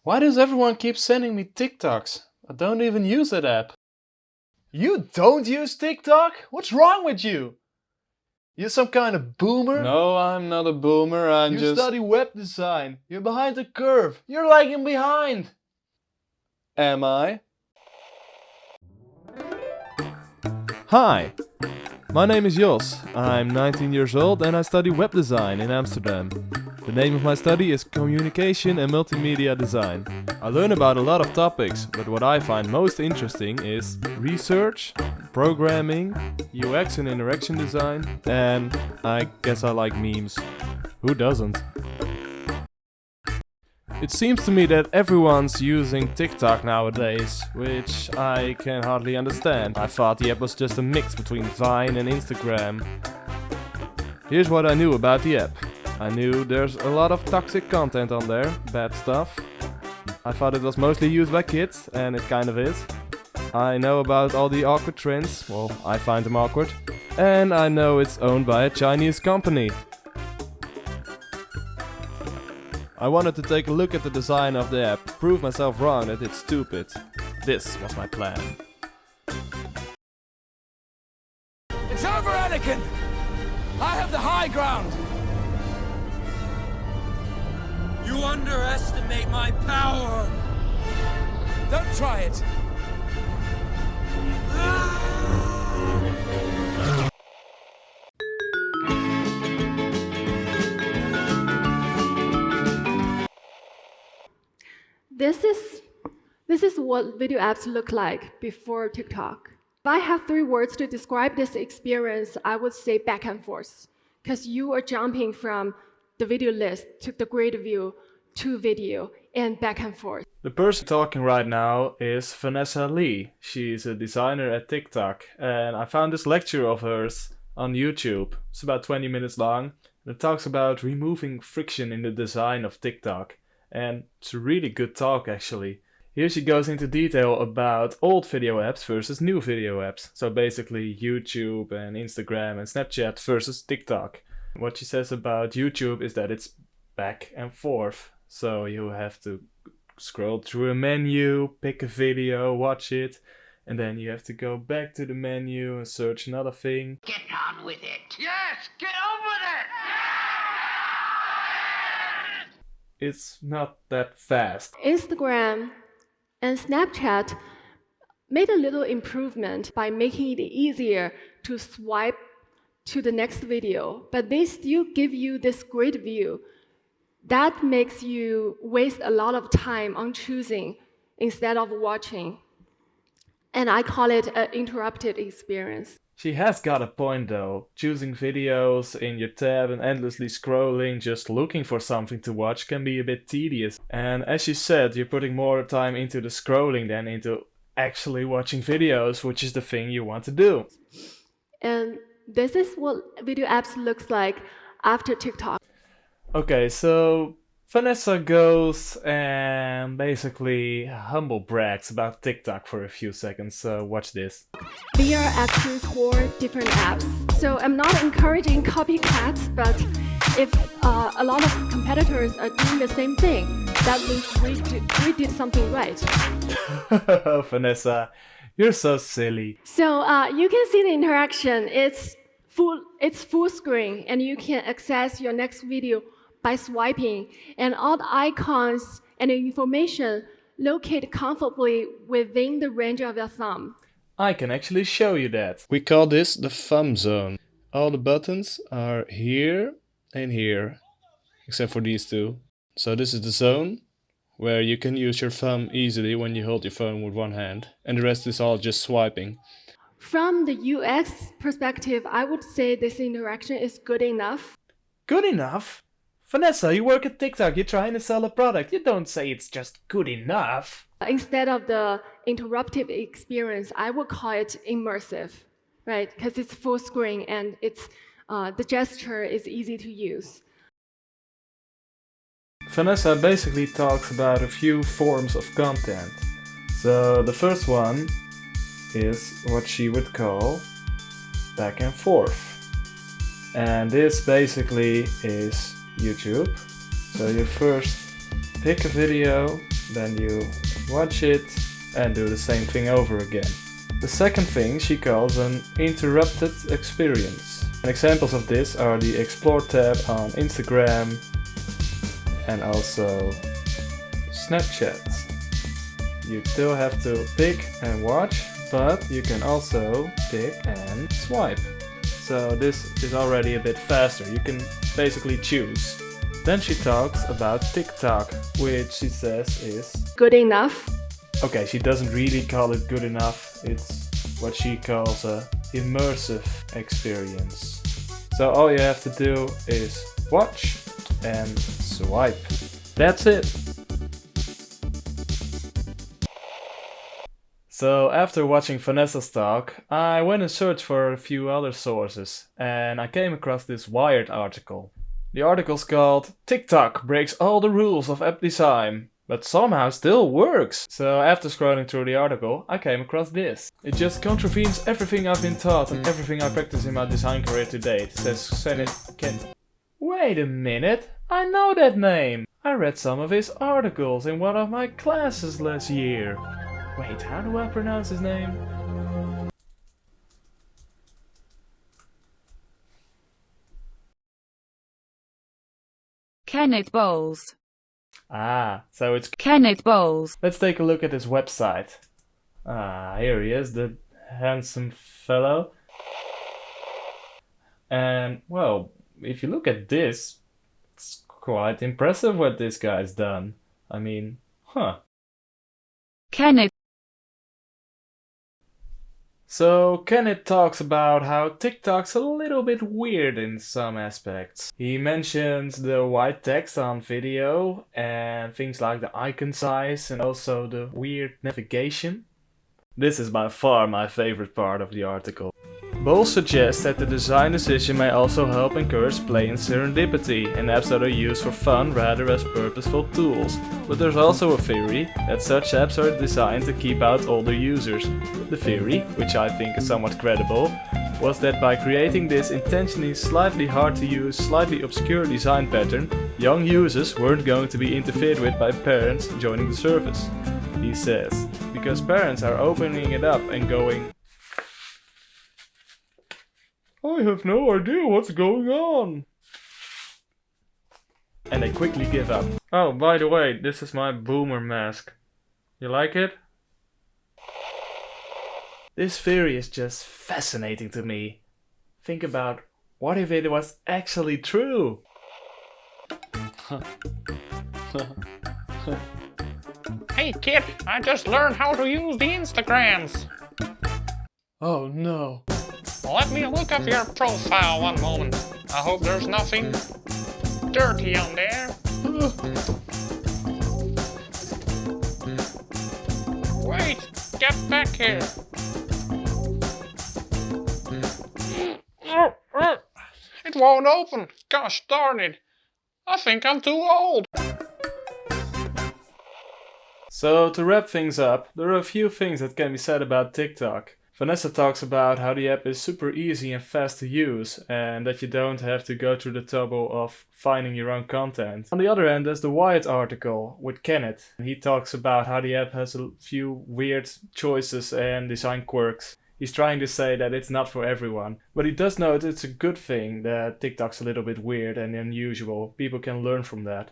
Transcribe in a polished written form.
Why does everyone keep sending me TikToks? I don't even use that app. You don't use TikTok? What's wrong with you? You're some kind of boomer? No, I'm not a boomer, You study web design. You're behind the curve. You're lagging behind. Am I? Hi, my name is Jos. I'm 19 years old and I study web design in Amsterdam. The name of my study is Communication and Multimedia Design. I learn about a lot of topics, but what I find most interesting is research, programming, UX and interaction design, and I guess I like memes. Who doesn't? It seems to me that everyone's using TikTok nowadays, which I can hardly understand. I thought the app was just a mix between Vine and Instagram. Here's what I knew about the app. I knew there's a lot of toxic content on there, bad stuff. I thought it was mostly used by kids, and it kind of is. I know about all the awkward trends, well, I find them awkward. And I know it's owned by a Chinese company. I wanted to take a look at the design of the app, prove myself wrong that it's stupid. This was my plan. It's over, Anakin! I have the high ground! You underestimate my power! Don't try it! This is what video apps look like before TikTok. If I have 3 words to describe this experience, I would say back and forth, because you are jumping from the video list to the grid view to video and back and forth. The person talking right now is Vanessa Lee. She's a designer at TikTok, and I found this lecture of hers on YouTube. It's about 20 minutes long, and it talks about removing friction in the design of TikTok. And it's a really good talk, actually. Here she goes into detail about old video apps versus new video apps. So basically YouTube and Instagram and Snapchat versus TikTok. What she says about YouTube is that it's back and forth. So you have to scroll through a menu, pick a video, watch it, and then you have to go back to the menu and search another thing. Get on with it. Yes, get on with it. It's not that fast. Instagram and Snapchat made a little improvement by making it easier to swipe to the next video, but they still give you this grid view. That makes you waste a lot of time on choosing instead of watching. And I call it an interrupted experience. She has got a point though. Choosing videos in your tab and endlessly scrolling, just looking for something to watch can be a bit tedious. And as she said, you're putting more time into the scrolling than into actually watching videos, which is the thing you want to do. And this is what video apps looks like after TikTok. Okay, so Vanessa goes and basically humble brags about TikTok for a few seconds, so watch this. We are actually 4 different apps. So I'm not encouraging copycats, but if a lot of competitors are doing the same thing, that means we did something right. Vanessa, you're so silly. So you can see the interaction. It's full screen, and you can access your next video by swiping, and all the icons and the information locate comfortably within the range of your thumb. I can actually show you that. We call this the thumb zone. All the buttons are here and here, except for these 2. So this is the zone where you can use your thumb easily when you hold your phone with one hand, and the rest is all just swiping. From the UX perspective, I would say this interaction is good enough. Good enough? Vanessa, you work at TikTok, you're trying to sell a product. You don't say it's just good enough. Instead of the interruptive experience, I would call it immersive, right? Because it's full screen and it's the gesture is easy to use. Vanessa basically talks about a few forms of content. So the first one is what she would call back and forth. And this basically is YouTube. So you first pick a video, then you watch it and do the same thing over again. The second thing she calls an interrupted experience. And examples of this are the Explore tab on Instagram and also Snapchat. You still have to pick and watch, but you can also pick and swipe. So this is already a bit faster, you can basically choose. Then she talks about TikTok, which she says is Good enough. okay, she doesn't really call it good enough, it's what she calls a immersive experience. So all you have to do is watch and swipe. That's it. So after watching Vanessa's talk, I went and searched for a few other sources and I came across this Wired article. The article's called TikTok breaks all the rules of app design, but somehow still works. So after scrolling through the article, I came across this. It just contravenes everything I've been taught and everything I practice in my design career to date, says Senate Ken. Wait a minute, I know that name. I read some of his articles in one of my classes last year. Wait, how do I pronounce his name? Kenneth Bowles. Ah, so it's... Kenneth Bowles. Let's take a look at his website. Ah, here he is, the handsome fellow. And, well, if you look at this, it's quite impressive what this guy's done. I mean, Kenneth. So Kenneth talks about how TikTok's a little bit weird in some aspects. He mentions the white text on video and things like the icon size and also the weird navigation. This is by far my favorite part of the article. Bowles suggests that the design decision may also help encourage play and serendipity in apps that are used for fun rather as purposeful tools. But there's also a theory that such apps are designed to keep out older users. The theory, which I think is somewhat credible, was that by creating this intentionally slightly hard to use, slightly obscure design pattern, young users weren't going to be interfered with by parents joining the service. He says, because parents are opening it up and going, I have no idea what's going on. And they quickly give up. Oh, by the way, this is my boomer mask. You like it? This theory is just fascinating to me. Think about, what if it was actually true? Hey kid, I just learned how to use the Instagrams. Oh no. Let me look up your profile one moment. I hope there's nothing dirty on there. Wait, get back here. It won't open. Gosh darn it. I think I'm too old. So to wrap things up, there are a few things that can be said about TikTok. Vanessa talks about how the app is super easy and fast to use and that you don't have to go through the trouble of finding your own content. On the other hand, there's the Wired article with Kenneth. He talks about how the app has a few weird choices and design quirks. He's trying to say that it's not for everyone, but he does note it's a good thing that TikTok's a little bit weird and unusual. People can learn from that.